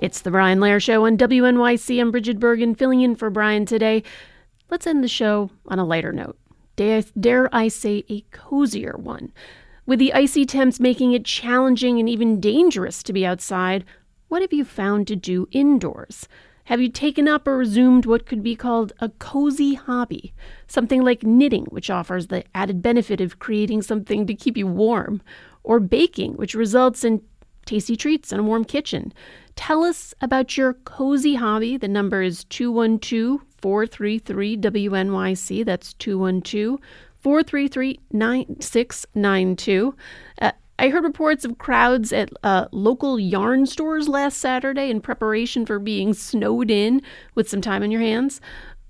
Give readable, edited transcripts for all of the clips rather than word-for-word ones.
It's the Brian Lair Show on WNYC. I'm Bridget Bergen, filling in for Brian today. Let's end the show on a lighter note. Dare I say a cozier one. With the icy temps making it challenging and even dangerous to be outside, what have you found to do indoors? Have you taken up or resumed what could be called a cozy hobby? Something like knitting, which offers the added benefit of creating something to keep you warm, or baking, which results in tasty treats and a warm kitchen. Tell us about your cozy hobby. The number is 212-433-WNYC. That's 212-433-9692. I heard reports of crowds at local yarn stores last Saturday in preparation for being snowed in with some time on your hands.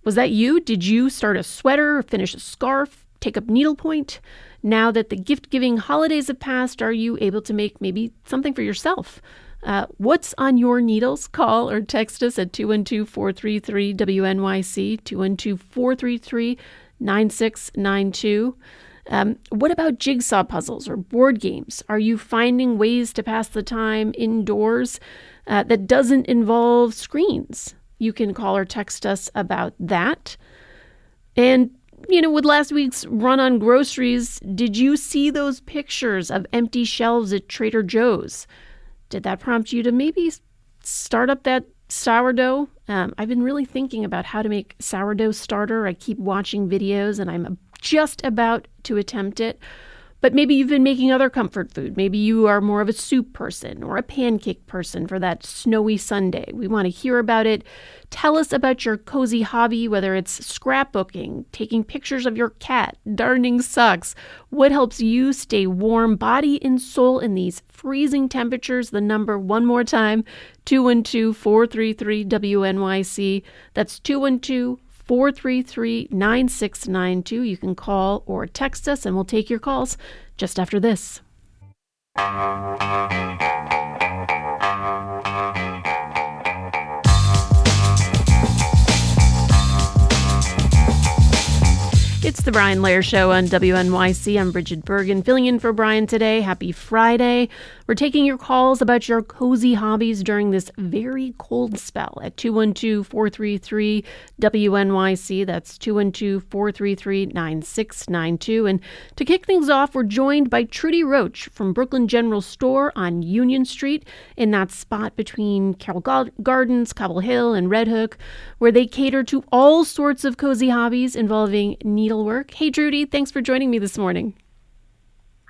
Was that you? Did you start a sweater, finish a scarf, take up needlepoint? Now that the gift-giving holidays have passed, are you able to make maybe something for yourself? What's on your needles? Call or text us at 212-433-WNYC, 212-433-9692. What about jigsaw puzzles or board games? Are you finding ways to pass the time indoors that doesn't involve screens? You can call or text us about that. And with last week's run on groceries, did you see those pictures of empty shelves at Trader Joe's? Did that prompt you to maybe start up that sourdough? I've been really thinking about how to make sourdough starter. I keep watching videos and I'm just about to attempt it. But maybe you've been making other comfort food. Maybe you are more of a soup person or a pancake person for that snowy Sunday. We want to hear about it. Tell us about your cozy hobby, whether it's scrapbooking, taking pictures of your cat, darning socks. What helps you stay warm, body and soul, in these freezing temperatures? The number one more time, 212-433-WNYC. That's 212-433-9692. You can call or text us, and we'll take your calls just after this. It's the Brian Lair Show on WNYC. I'm Bridget Bergen, filling in for Brian today. Happy Friday. We're taking your calls about your cozy hobbies during this very cold spell at 212-433-WNYC. That's 212-433-9692. And to kick things off, we're joined by Trudy Roach from Brooklyn General Store on Union Street, in that spot between Carroll Gardens, Cobble Hill, and Red Hook, where they cater to all sorts of cozy hobbies involving needlework. Hey, Trudy, thanks for joining me this morning.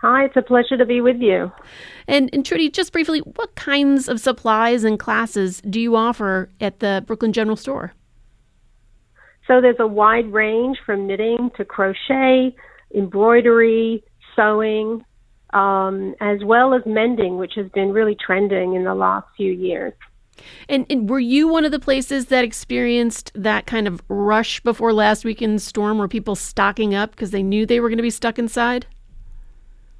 Hi, it's a pleasure to be with you. And Trudy, just briefly, what kinds of supplies and classes do you offer at the Brooklyn General Store? So there's a wide range from knitting to crochet, embroidery, sewing, as well as mending, which has been really trending in the last few years. And were you one of the places that experienced that kind of rush before last weekend's storm, where people stocking up because they knew they were going to be stuck inside?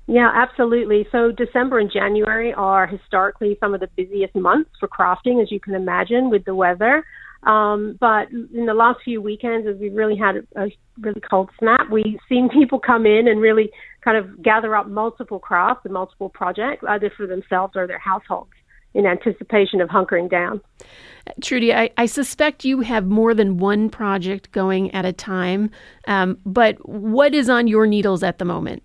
Yeah, absolutely. So December and January are historically some of the busiest months for crafting, as you can imagine, with the weather. But in the last few weekends, as we've really had a really cold snap, we've seen people come in and really kind of gather up multiple crafts and multiple projects, either for themselves or their households, in anticipation of hunkering down. Trudy, I suspect you have more than one project going at a time, but what is on your needles at the moment?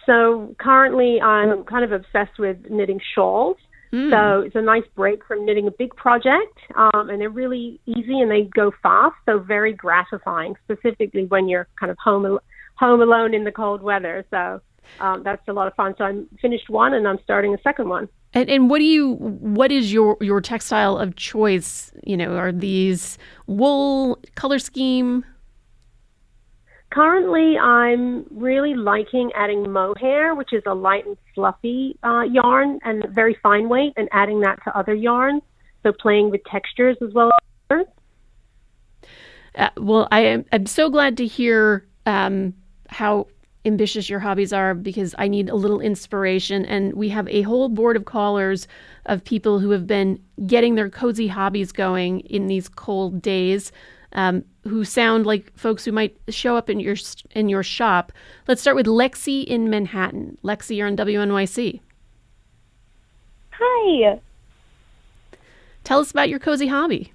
So currently I'm kind of obsessed with knitting shawls. So it's a nice break from knitting a big project, and they're really easy and they go fast, so very gratifying, specifically when you're kind of home alone in the cold weather. So that's a lot of fun. So I finished one and I'm starting a second one. And what is your textile of choice? Are these wool, color scheme? Currently, I'm really liking adding mohair, which is a light and fluffy yarn and very fine weight, and adding that to other yarns. So playing with textures as well as well, I'm so glad to hear how ambitious your hobbies are, because I need a little inspiration. And we have a whole board of callers of people who have been getting their cozy hobbies going in these cold days, who sound like folks who might show up in your shop. Let's start with Lexi in Manhattan. Lexi, you're on WNYC. Hi. Tell us about your cozy hobby.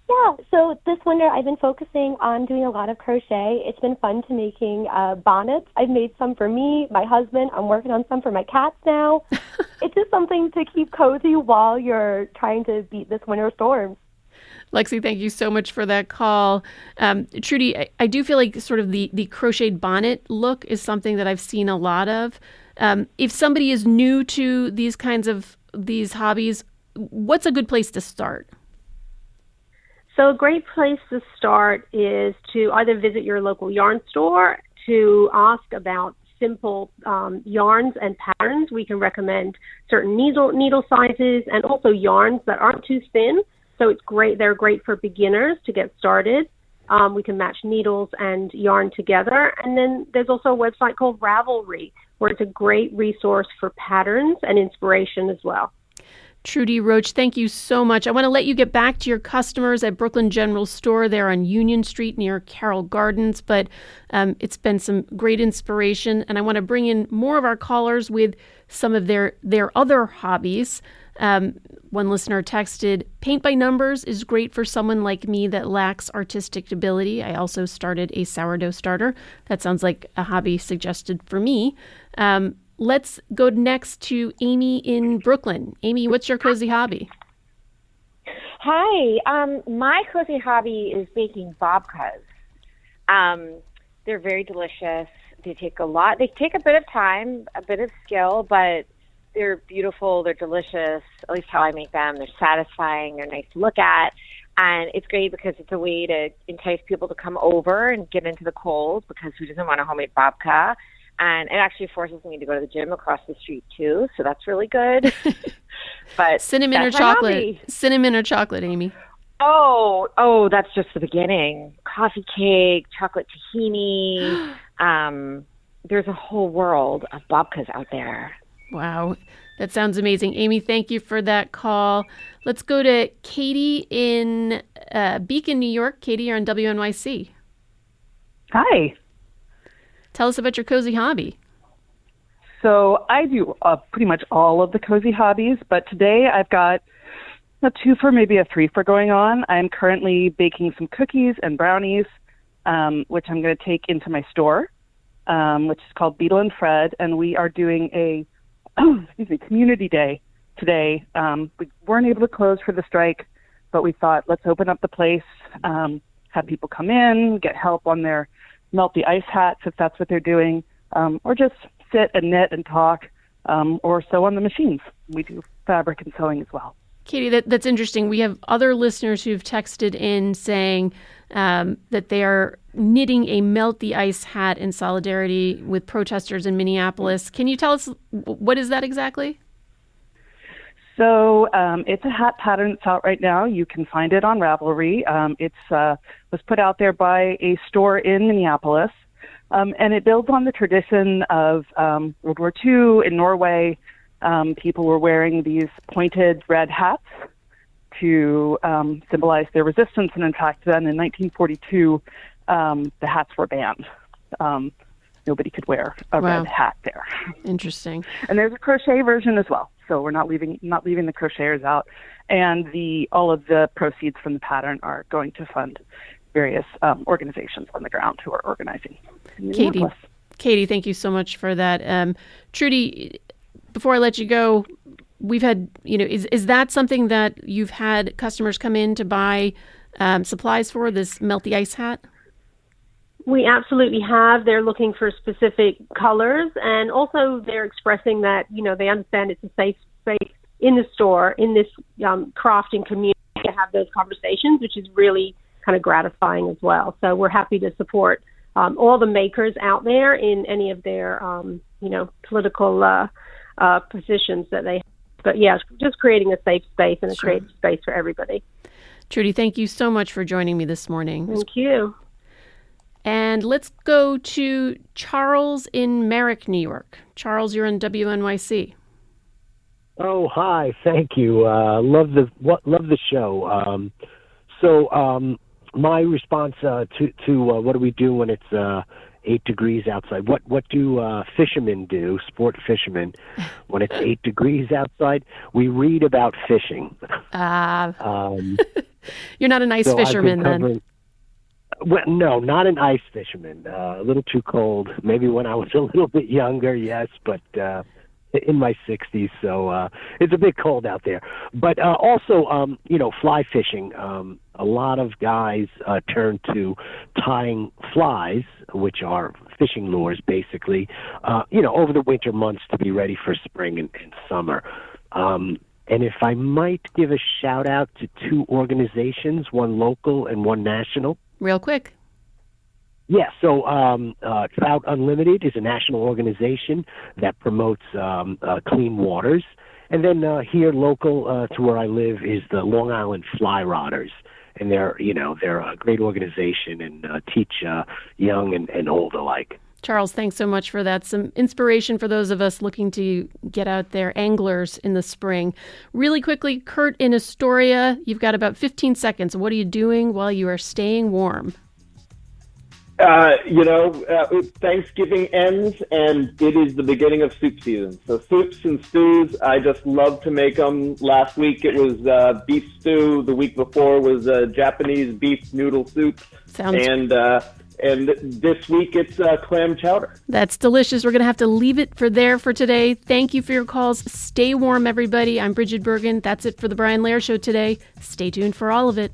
Yeah, so this winter I've been focusing on doing a lot of crochet. It's been fun to making bonnets. I've made some for me, my husband. I'm working on some for my cats now. It's just something to keep cozy while you're trying to beat this winter storm. Lexi, thank you so much for that call. Trudy, I do feel like sort of the crocheted bonnet look is something that I've seen a lot of. If somebody is new to these hobbies, what's a good place to start? So a great place to start is to either visit your local yarn store to ask about simple yarns and patterns. We can recommend certain needle sizes and also yarns that aren't too thin. So it's great. They're great for beginners to get started. We can match needles and yarn together. And then there's also a website called Ravelry, where it's a great resource for patterns and inspiration as well. Trudy Roach, thank you so much. I want to let you get back to your customers at Brooklyn General Store there on Union Street near Carroll Gardens, but it's been some great inspiration, and I want to bring in more of our callers with some of their other hobbies. One listener texted, paint by numbers is great for someone like me that lacks artistic ability. I also started a sourdough starter. That sounds like a hobby suggested for me. Let's go next to Amy in Brooklyn. Amy, what's your cozy hobby? Hi. My cozy hobby is baking babkas. They're very delicious. They take a bit of time, a bit of skill, but they're beautiful. They're delicious, at least how I make them. They're satisfying. They're nice to look at. And it's great because it's a way to entice people to come over and get into the cold, because who doesn't want a homemade babka? And it actually forces me to go to the gym across the street too, so that's really good. But cinnamon or chocolate? Cinnamon or chocolate, Amy? Oh, that's just the beginning. Coffee cake, chocolate tahini. There's a whole world of babkas out there. Wow, that sounds amazing. Amy, thank you for that call. Let's go to Katie in Beacon, New York. Katie, you're on WNYC. Hi. Tell us about your cozy hobby. So I do pretty much all of the cozy hobbies, but today I've got a 2 for, maybe a 3 for going on. I'm currently baking some cookies and brownies, which I'm going to take into my store, which is called Beetle and Fred, and we are doing a community day today. We weren't able to close for the strike, but we thought, let's open up the place, have people come in, get help on their melt the ice hats if that's what they're doing, or just sit and knit and talk, or sew on the machines. We do fabric and sewing as well. Katie, that's interesting. We have other listeners who've texted in saying that they are knitting a melt the ice hat in solidarity with protesters in Minneapolis. Can you tell us, what is that exactly? So it's a hat pattern that's out right now. You can find it on Ravelry. It was put out there by a store in Minneapolis, and it builds on the tradition of World War II in Norway. People were wearing these pointed red hats to symbolize their resistance, and in fact, then in 1942, the hats were banned. Nobody could wear a red hat there. Interesting. And there's a crochet version as well. So we're not leaving the crocheters out, and all of the proceeds from the pattern are going to fund various organizations on the ground who are organizing. Katie, thank you so much for that. Trudy, before I let you go, we've had, is that something that you've had customers come in to buy supplies for, this melt the ice hat? We absolutely have. They're looking for specific colors, and also they're expressing that, they understand it's a safe space in the store, in this crafting community, to have those conversations, which is really kind of gratifying as well. So we're happy to support all the makers out there in any of their, political positions that they have. But yeah, just creating a safe space and a creative space for everybody. Trudy, thank you so much for joining me this morning. Thank you. And let's go to Charles in Merrick, New York. Charles, you're on WNYC. Oh, hi. Thank you. Love the show. So my response to what do we do when it's 8 degrees outside. What do fishermen do, sport fishermen, when it's 8 degrees outside? We read about fishing. You're not an ice fisherman then. Well, no, not an ice fisherman. A little too cold. Maybe when I was a little bit younger, yes, but in my 60s, so it's a bit cold out there. But also, fly fishing. A lot of guys turn to tying flies, which are fishing lures, basically, over the winter months to be ready for spring and summer. And if I might give a shout out to 2 organizations, one local and one national. Real quick. Yeah, so Trout Unlimited is a national organization that promotes clean waters. And then here local to where I live is the Long Island Fly Rodders. And they're a great organization and teach young and old alike. Charles, thanks so much for that. Some inspiration for those of us looking to get out there, anglers in the spring. Really quickly, Kurt in Astoria, you've got about 15 seconds. What are you doing while you are staying warm? Thanksgiving ends, and it is the beginning of soup season. So soups and stews, I just love to make them. Last week it was beef stew. The week before was Japanese beef noodle soup. And this week it's clam chowder. That's delicious. We're going to have to leave it for today. Thank you for your calls. Stay warm, everybody. I'm Bridget Bergen. That's it for the Brian Lehrer Show today. Stay tuned for all of it.